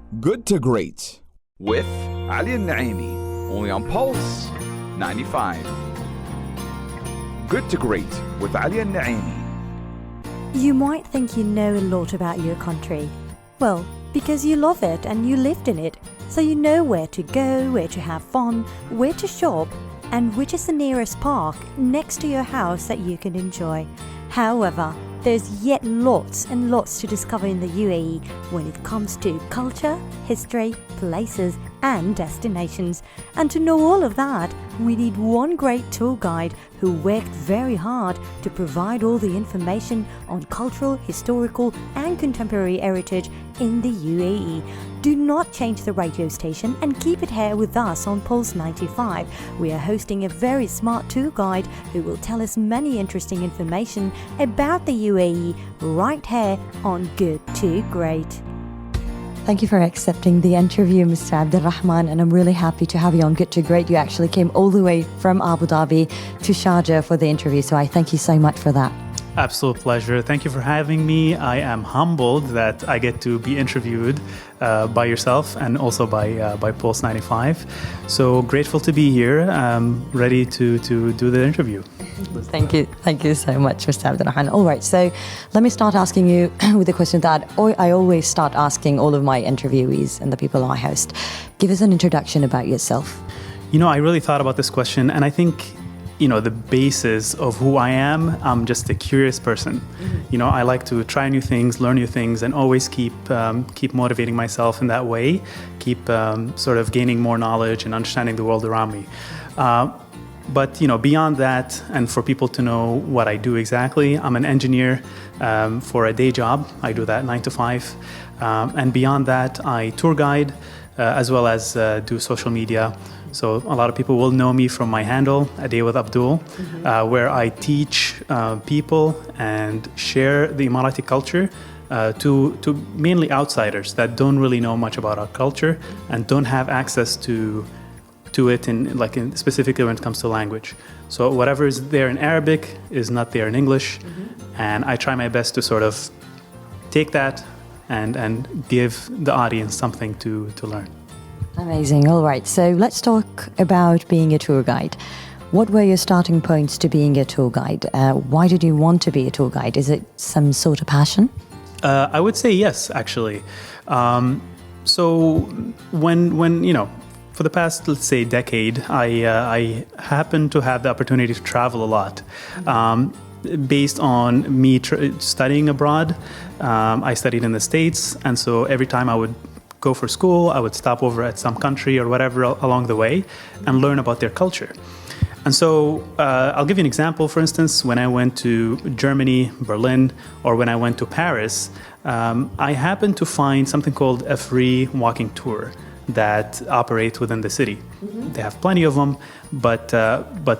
Good to Great with Ali Al-Naimi, only on Pulse 95. Good to Great with Ali Al-Naimi. You might think you know a lot about your country. Well, because you love it and you lived in it, so you know where to go, where to have fun, where to shop, and which is the nearest park next to your house that you can enjoy. However, there's yet lots and lots to discover in the UAE when it comes to culture, history, places and destinations. And to know all of that, we need one great tour guide who worked very hard to provide all the information on cultural, historical and contemporary heritage in the UAE. Do not change the radio station and keep it here with us on Pulse 95. We are hosting a very smart tour guide who will tell us many interesting information about the UAE right here on Good to Great. Thank you for accepting the interview, Mr. Abdulrahman, and I'm really happy to have you on Good to Great. You actually came all the way from Abu Dhabi to Sharjah for the interview, so I thank you so much for that. Absolute pleasure. Thank you for having me. I am humbled that I get to be interviewed by yourself and also by Pulse 95. So grateful to be here, ready to do the interview. Thank you so much, Mr. Abdulrahman. All right, so let me start asking you with a question that I always start asking all of my interviewees and the people I host. Give us an introduction about yourself. You know, I really thought about this question, and I think the basis of who I am, I'm just a curious person. I like to try new things, learn new things, and always keep motivating myself in that way, keep sort of gaining more knowledge and understanding the world around me. But beyond that, and for people to know what I do exactly, I'm an engineer for a day job. I do that 9 to 5. And beyond that, I tour guide as well as do social media. So a lot of people will know me from my handle, A Day with Abdul, where I teach people and share the Emirati culture to mainly outsiders that don't really know much about our culture and don't have access to it specifically when it comes to language. So whatever is there in Arabic is not there in English, and I try my best to sort of take that and give the audience something to learn. Amazing. All right. So let's talk about being a tour guide. What were your starting points to being a tour guide? Why did you want to be a tour guide? Is it some sort of passion? I would say yes, actually. So when for the past, let's say, decade, I happened to have the opportunity to travel a lot. Based on me studying abroad, I studied in the States, and so every time I would go for school, I would stop over at some country or whatever along the way and learn about their culture. And so I'll give you an example. For instance, when I went to Germany, Berlin, or when I went to Paris, I happened to find something called a free walking tour that operates within the city. They have plenty of them, but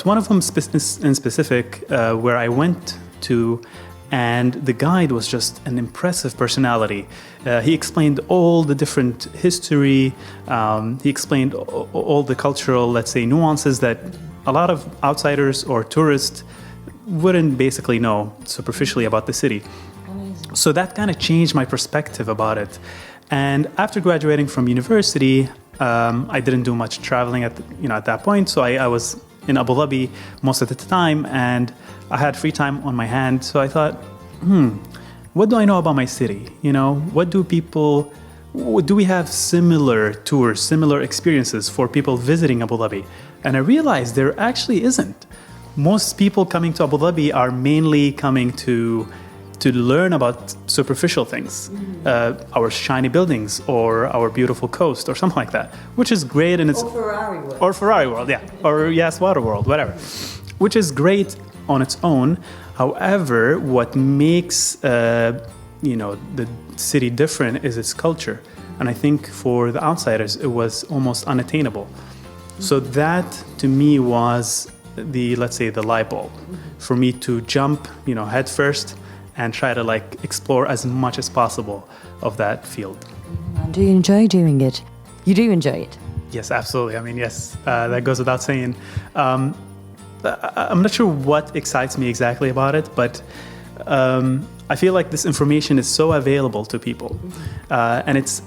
one of them in specific where I went to, and the guide was just an impressive personality. He explained all the different history. He explained all the cultural, let's say, nuances that a lot of outsiders or tourists wouldn't basically know superficially about the city. Amazing. So that kind of changed my perspective about it. And after graduating from university, I didn't do much traveling at that point. So I was in Abu Dhabi most of the time, and I had free time on my hand. So I thought, what do I know about my city? Do we have similar tours, similar experiences for people visiting Abu Dhabi? And I realized there actually isn't. Most people coming to Abu Dhabi are mainly coming to learn about superficial things, our shiny buildings or our beautiful coast or something like that, which is great. And it's or Ferrari World, yeah, or Yas Water World, whatever, which is great on its own. However, what makes the city different is its culture, and I think for the outsiders it was almost unattainable. So that to me was the light bulb for me to jump head first and try to explore as much as possible of that field. And do you enjoy doing it? You do enjoy it? Yes, absolutely. I mean, yes, that goes without saying. I'm not sure what excites me exactly about it, but I feel like this information is so available to people, and it's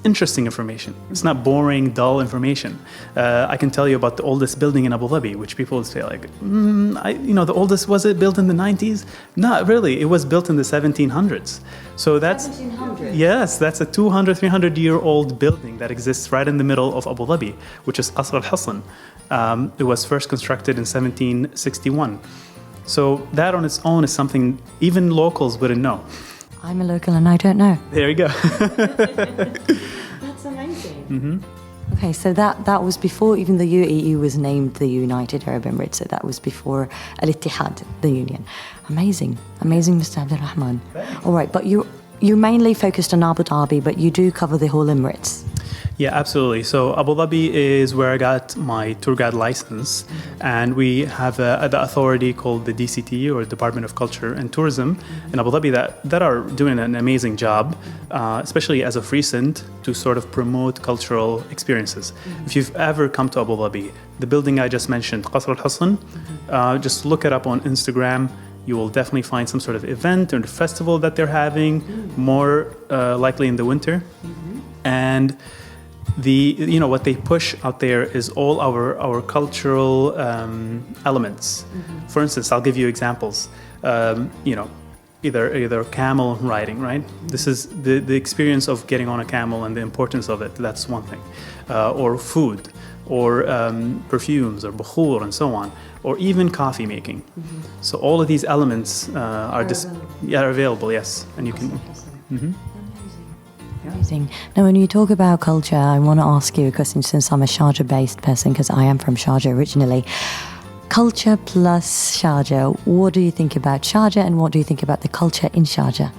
interesting information. It's not boring, dull information. I can tell you about the oldest building in Abu Dhabi, which people would say like, the oldest, was it built in the 90s? Not really. It was built in the 1700s. So that's 1700s? Yes, that's a 200, 300-year-old building that exists right in the middle of Abu Dhabi, which is Qasr al-Hassan. It was first constructed in 1761. So that on its own is something even locals wouldn't know. I'm a local and I don't know. There you go. That's amazing. Okay, so that was before even the UAE was named the United Arab Emirates. So that was before Al-Ittihad, the union. Amazing, Mr. Abdulrahman. All right, but you mainly focused on Abu Dhabi, but you do cover the whole Emirates. Yeah, absolutely. So Abu Dhabi is where I got my tour guide license, and we have the authority called the DCT, or Department of Culture and Tourism in Abu Dhabi that are doing an amazing job, especially as of recent, to sort of promote cultural experiences. If you've ever come to Abu Dhabi, the building I just mentioned, Qasr al-Hassan, just look it up on Instagram. You will definitely find some sort of event or festival that they're having, more likely in the winter. And what they push out there is all our cultural elements. For instance, I'll give you examples. Either camel riding, right? This is the experience of getting on a camel and the importance of it. That's one thing. Or food, or perfumes, or bukhur, and so on, or even coffee making. So all of these elements are available. Yes, and you can. Amazing. Now, when you talk about culture, I want to ask you a question, since I'm a Sharjah-based person, because I am from Sharjah originally. Culture plus Sharjah. What do you think about Sharjah, and what do you think about the culture in Sharjah?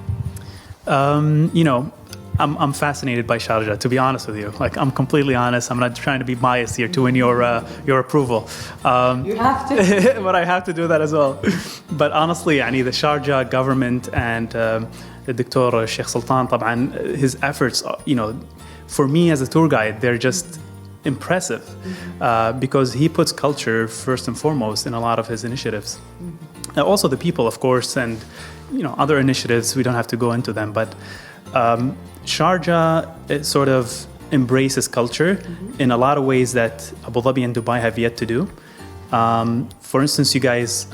I'm fascinated by Sharjah, to be honest with you. Like, I'm completely honest. I'm not trying to be biased here to win your approval. You have to. But I have to do that as well. But honestly, the Sharjah government and the Dr. Sheikh Sultan, طبعاً, his efforts, for me as a tour guide, they're just impressive, because he puts culture first and foremost in a lot of his initiatives. Also the people, of course, and other initiatives, we don't have to go into them, but Sharjah, it sort of embraces culture in a lot of ways that Abu Dhabi and Dubai have yet to do. For instance, you guys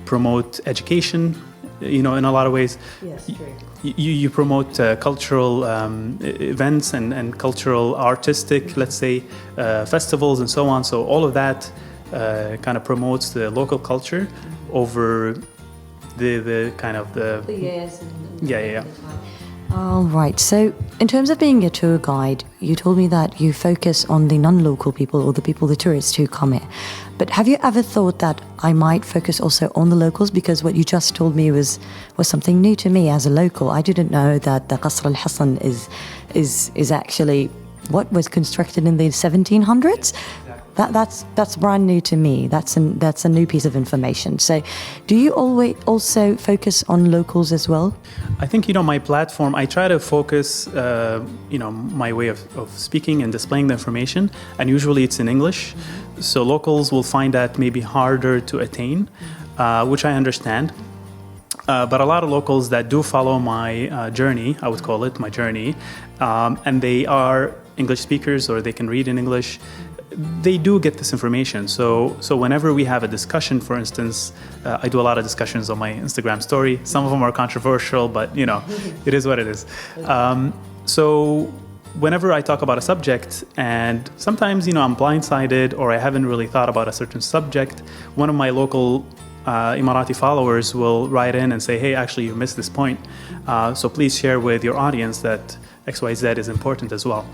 promote education, in a lot of ways. Yes, true. You promote cultural events and cultural, artistic, let's say, festivals and so on. So all of that kind of promotes the local culture over the kind of the years. Yeah. All right. So in terms of being a tour guide, you told me that you focus on the non-local people, or the tourists who come here. But have you ever thought that I might focus also on the locals? Because what you just told me was something new to me as a local. I didn't know that the Qasr al-Hassan is actually what was constructed in the 1700s. That's brand new to me. That's a new piece of information. So, do you always also focus on locals as well? I think my platform. I try to focus my way of speaking and displaying the information, and usually it's in English. So locals will find that maybe harder to attain, which I understand. But a lot of locals that do follow my journey, I would call it my journey, and they are English speakers, or they can read in English. They do get this information. So whenever we have a discussion, for instance, I do a lot of discussions on my Instagram story. Some of them are controversial, but it is what it is. So whenever I talk about a subject, and sometimes I'm blindsided, or I haven't really thought about a certain subject, one of my local Emirati followers will write in and say, hey, actually you missed this point, so please share with your audience that XYZ is important as well.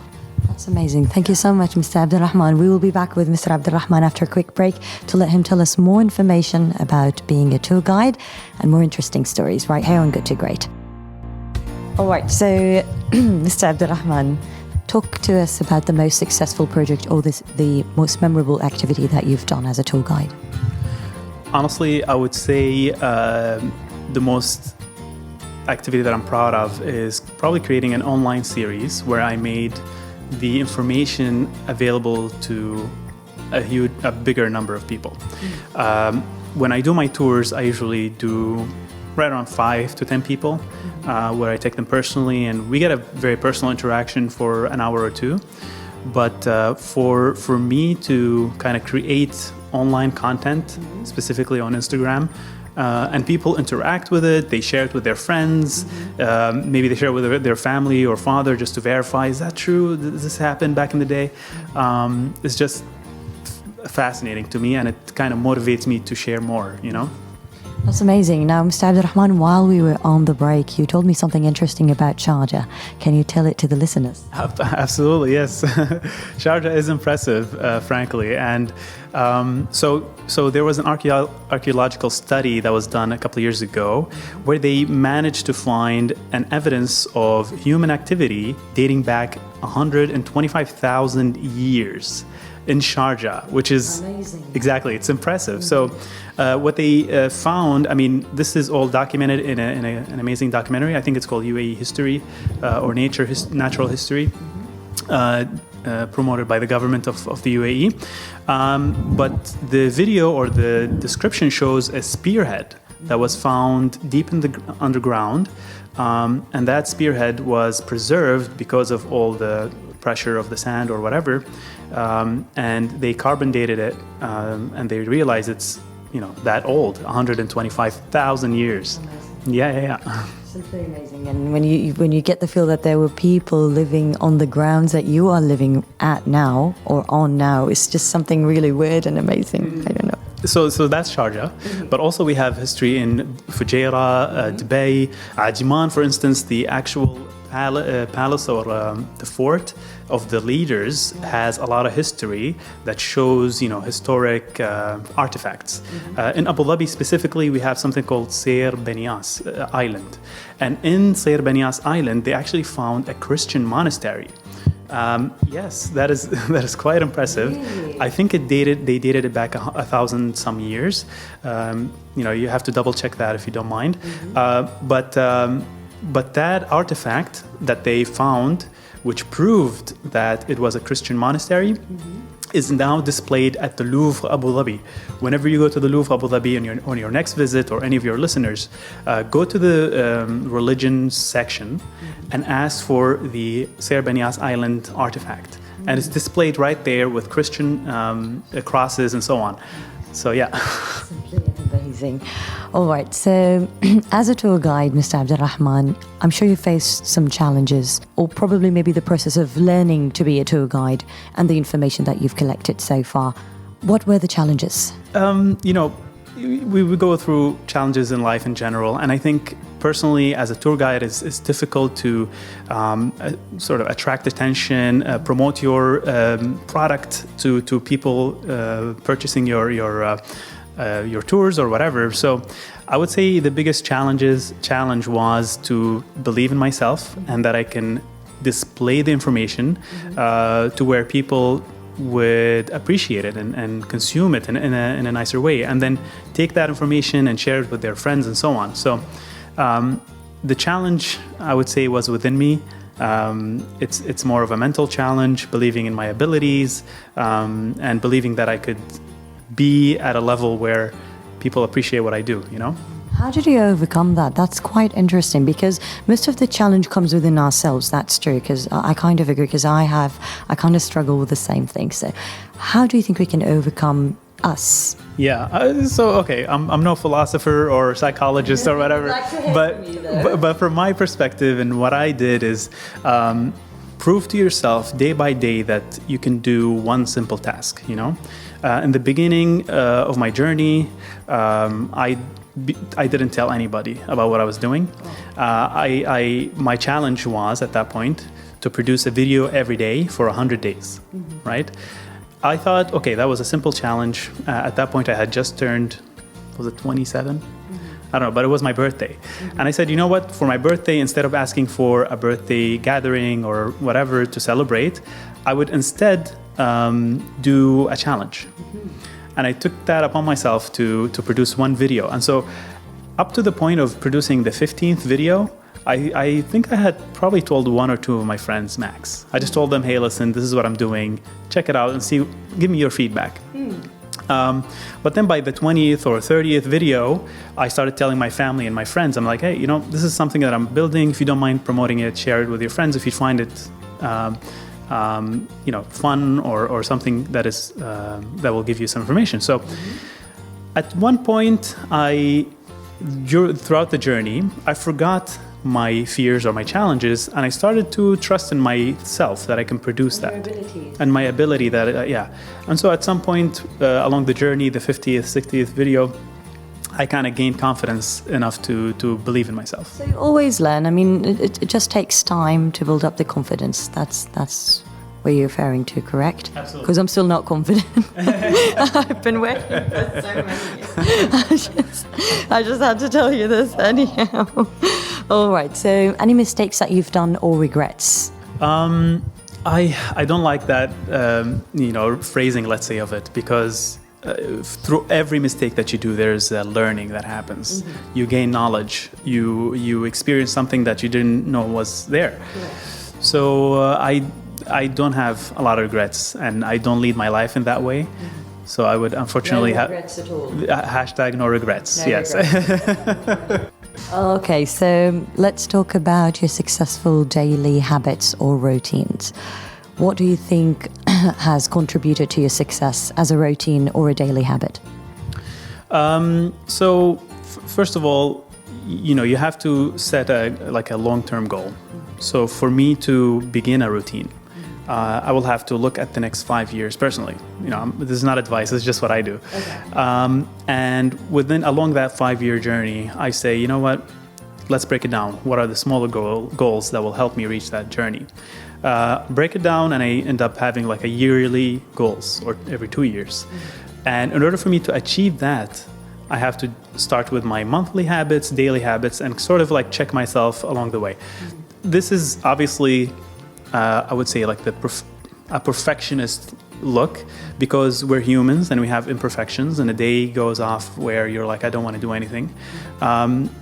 That's amazing. Thank you so much, Mr. Abdulrahman. We will be back with Mr. Abdulrahman after a quick break to let him tell us more information about being a tour guide and more interesting stories right here on Good to Great. All right, so Mr. Abdulrahman, talk to us about the most successful project, or the most memorable activity that you've done as a tour guide. Honestly, I would say the most activity that I'm proud of is probably creating an online series where I made the information available to a bigger number of people. when I do my tours, I usually do right around 5 to 10 people, where I take them personally, and we get a very personal interaction for an hour or two. But for me to kind of create online content, specifically on Instagram, and people interact with it, they share it with their friends, maybe they share it with their family or father just to verify, is that true? Does this happen back in the day? It's just fascinating to me, and it kind of motivates me to share more, you know? That's amazing. Now, Mr. Abdulrahman, while we were on the break, you told me something interesting about Sharjah. Can you tell it to the listeners? Absolutely, yes. Sharjah is impressive, frankly. And so there was an archaeological study that was done a couple of years ago where they managed to find an evidence of human activity dating back 125,000 years in Sharjah, which is amazing. Exactly, it's impressive. So what they found, I mean, this is all documented in an amazing documentary. I think it's called UAE History or Natural History, promoted by the government of the UAE. But the video or the description shows a spearhead that was found deep in the underground, and that spearhead was preserved because of all the pressure of the sand or whatever, and they carbon dated it, and they realized it's that old, 125,000 years. Yeah. Simply amazing. And when you get the feel that there were people living on the grounds that you are living at now or on now, it's just something really weird and amazing. I don't know. So that's Sharjah, but also we have history in Fujairah, Dubai, Ajman, for instance. The actual palace or the fort of the leaders has a lot of history that shows historic artifacts. In Abu Dhabi specifically, we have something called Sair Benias Island, and in Sair Benias Island they actually found a Christian monastery. Yes, that is quite impressive. Really? I think they dated it back 1,000 some years. You have to double check that if you don't mind. But that artifact that they found, which proved that it was a Christian monastery, is now displayed at the Louvre Abu Dhabi. Whenever you go to the Louvre Abu Dhabi on your next visit, or any of your listeners, go to the religion section and ask for the Sair Benias Island artifact. And it's displayed right there with Christian crosses and so on. So yeah. Simply amazing. All right, so as a tour guide, Mr. Abdulrahman, I'm sure you faced some challenges, or probably maybe the process of learning to be a tour guide and the information that you've collected so far. What were the challenges? We would go through challenges in life in general, and I think personally as a tour guide it's difficult to sort of attract attention, promote your product to people purchasing your tours or whatever. So I would say the biggest challenge was to believe in myself and that I can display the information to where people would appreciate it and consume it in a nicer way, and then take that information and share it with their friends and so on. So the challenge, I would say, was within me. It's more of a mental challenge, believing in my abilities, and believing that I could be at a level where people appreciate what I do, How did you overcome that? That's quite interesting, because most of the challenge comes within ourselves. That's true, because I kind of agree, because I kind of struggle with the same thing. So how do you think we can overcome us? Yeah, okay, I'm no philosopher or psychologist or whatever, but from my perspective, and what I did is prove to yourself day by day that you can do one simple task. In the beginning of my journey, I didn't tell anybody about what I was doing. My challenge was at that point to produce a video every day for 100 days, right? I thought, okay, that was a simple challenge. At that point, I had just turned, was it 27? I don't know, but it was my birthday. And I said, you know what? For my birthday, instead of asking for a birthday gathering or whatever to celebrate, I would instead do a challenge. And I took that upon myself to produce one video. And so up to the point of producing the 15th video, I think I had probably told one or two of my friends max. I just told them, hey, listen, this is what I'm doing. Check it out and give me your feedback. But then by the 20th or 30th video, I started telling my family and my friends, I'm like, hey, this is something that I'm building. If you don't mind promoting it, share it with your friends. If you find it, fun or something that is that will give you some information. So at one point, throughout the journey, I forgot my fears or my challenges, and I started to trust in myself that I can produce that, and my ability that and so at some point along the journey, the 50th, 60th video, I kind of gained confidence enough to believe in myself. So you always learn. I mean, it just takes time to build up the confidence. That's what you're referring to, correct? Absolutely. Because I'm still not confident. I've been working for so many years. I just had to tell you this anyhow. All right. So, any mistakes that you've done or regrets? I don't like that phrasing, let's say, of it, because through every mistake that you do, there's a learning that happens. You gain knowledge. You experience something that you didn't know was there. Yeah. So I don't have a lot of regrets, and I don't lead my life in that way. So I would unfortunately no regrets at all. Hashtag no regrets. No yes. Regrets. Okay, so let's talk about your successful daily habits or routines. What do you think has contributed to your success as a routine or a daily habit? First of all, you have to set a long-term goal. So for me to begin a routine, I will have to look at the next 5 years personally. This is not advice, it's just what I do. Okay. And along that 5-year journey, I say, you know what, let's break it down. What are the smaller goals that will help me reach that journey? Break it down, and I end up having like a yearly goals, or every 2 years. And in order for me to achieve that, I have to start with my monthly habits, daily habits, and sort of like check myself along the way. This is obviously, I would say, like a perfectionist look, because we're humans and we have imperfections, and a day goes off where you're like, I don't want to do anything.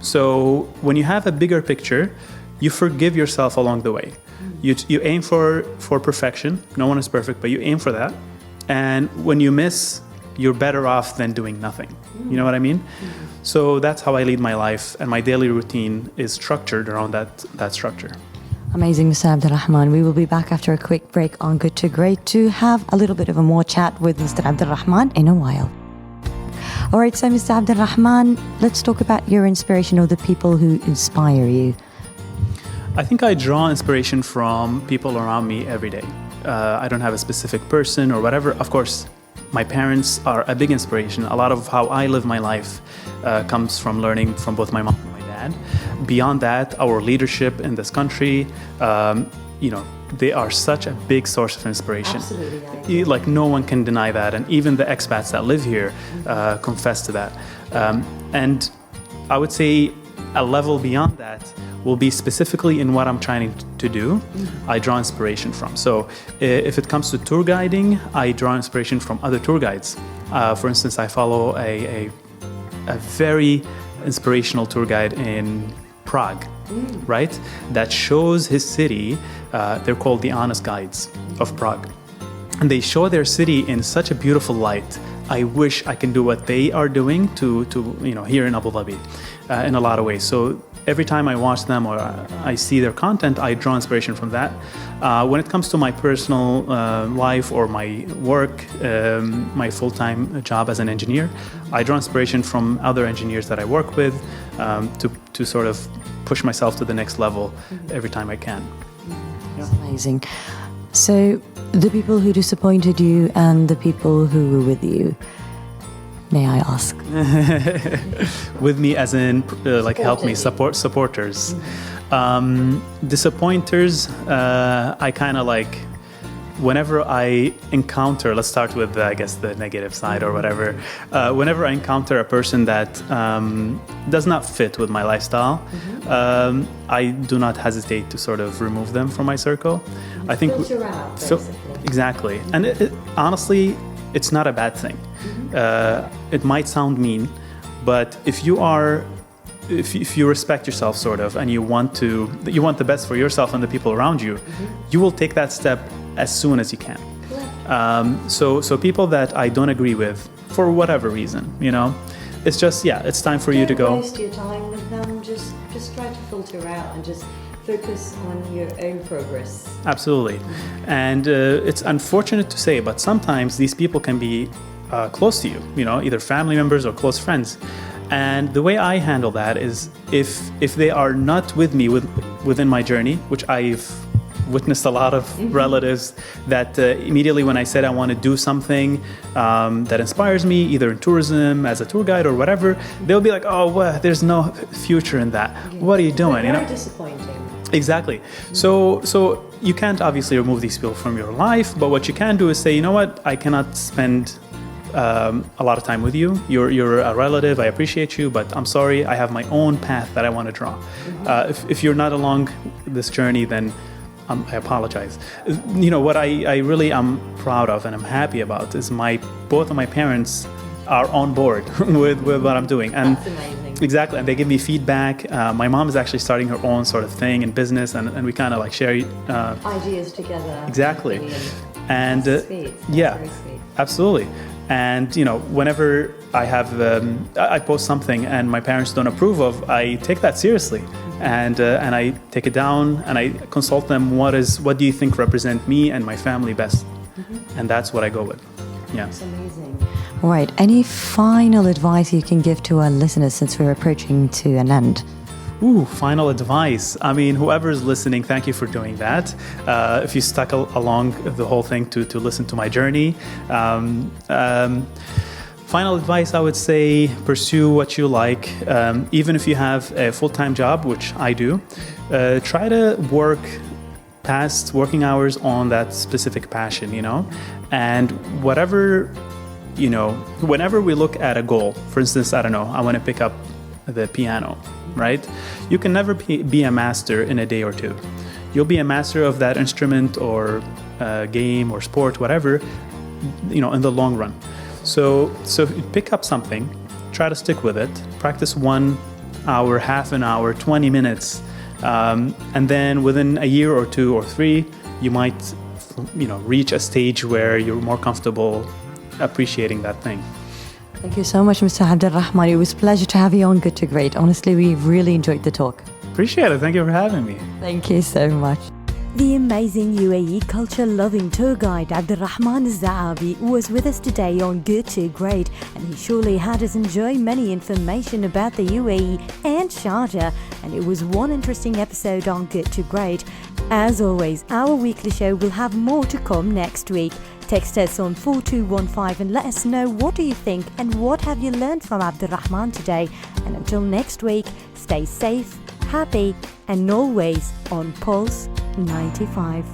So when you have a bigger picture, you forgive yourself along the way. You aim for perfection. No one is perfect, but you aim for that. And when you miss, you're better off than doing nothing. You know what I mean? So that's how I lead my life, and my daily routine is structured around that structure. Amazing, Mr. Abdulrahman. We will be back after a quick break on Good to Great to have a little bit of a more chat with Mr. Abdulrahman in a while. All right, so Mr. Abdulrahman, let's talk about your inspiration or the people who inspire you. I think I draw inspiration from people around me every day. I don't have a specific person or whatever. Of course, my parents are a big inspiration. A lot of how I live my life comes from learning from both my mom and my dad. Beyond that, our leadership in this country, they are such a big source of inspiration. Absolutely. Like, no one can deny that. And even the expats that live here confess to that. And I would say a level beyond that will be specifically in what I'm trying to do. I draw inspiration from. So if it comes to tour guiding, I draw inspiration from other tour guides. For instance, I follow a very inspirational tour guide in Prague, right? That shows his city. They're called the Honest Guides of Prague. And they show their city in such a beautiful light. I wish I can do what they are doing to here in Abu Dhabi in a lot of ways. So every time I watch them or I see their content, I draw inspiration from that. When it comes to my personal life or my work, my full-time job as an engineer, I draw inspiration from other engineers that I work with to sort of push myself to the next level every time I can. That's amazing. So the people who disappointed you and the people who were with you, may I ask? With me as in help me, supporters. Disappointers, I kind of like, whenever I encounter, let's start with I guess the negative side or whatever. Whenever I encounter a person that does not fit with my lifestyle, I do not hesitate to sort of remove them from my circle. I think filter out, basically. Exactly, and honestly, it's not a bad thing. It might sound mean, but if you respect yourself sort of, and you want the best for yourself and the people around you, you will take that step as soon as you can. So people that I don't agree with, for whatever reason, you know. It's just, yeah, it's time for you to go. Don't waste your time with them. Just try to filter out and just focus on your own progress. Absolutely. And it's unfortunate to say, but sometimes these people can be close to you, you know, either family members or close friends. And the way I handle that is if they are not with me within my journey, which I've witnessed a lot of relatives that immediately when I said I want to do something that inspires me, either in tourism, as a tour guide or whatever, they'll be like, oh, well, there's no future in that. What are you doing? Very You know? disappointing. Exactly. So you can't obviously remove these people from your life, but what you can do is say, you know what, I cannot spend a lot of time with you. You're a relative. I appreciate you, but I'm sorry. I have my own path that I want to draw. If you're not along this journey, then I apologize. You know what I really am proud of and I'm happy about is both of my parents are on board with what I'm doing. And That's amazing. exactly, and they give me feedback. My mom is actually starting her own sort of thing in business, and we kind of like share Ideas together. exactly. Brilliant. And That's sweet. That's yeah, very sweet. absolutely. And you know, whenever I have I post something and my parents don't approve of, I take that seriously, and I take it down and I consult them. What do you think represent me and my family best? And that's what I go with. Yeah. That's amazing. Right. Any final advice you can give to our listeners since we're approaching to an end? Ooh, final advice. I mean, whoever's listening, thank you for doing that. If you stuck along the whole thing to listen to my journey. Final advice, I would say, pursue what you like. Even if you have a full-time job, which I do, try to work past working hours on that specific passion, you know? And whatever, you know, whenever we look at a goal, for instance, I don't know, I want to pick up the piano, right? You can never be a master in a day or two. You'll be a master of that instrument or game or sport, whatever, you know, in the long run. So if you pick up something, try to stick with it, practice 1 hour, half an hour, 20 minutes, and then within a year or 2 or 3, you might, you know, reach a stage where you're more comfortable appreciating that thing. Thank you so much, Mr. Abdulrahman. It was a pleasure to have you on Good to Great. Honestly, we really enjoyed the talk. Appreciate it. Thank you for having me. Thank you so much. The amazing UAE culture-loving tour guide Abdulrahman AlZaabi was with us today on Good to Great, and he surely had us enjoy many information about the UAE and Sharjah, and it was one interesting episode on Good to Great. As always, our weekly show will have more to come next week. Text us on 4215 and let us know what do you think and what have you learned from Abdulrahman today. And until next week, stay safe, happy, and always on Pulse 95.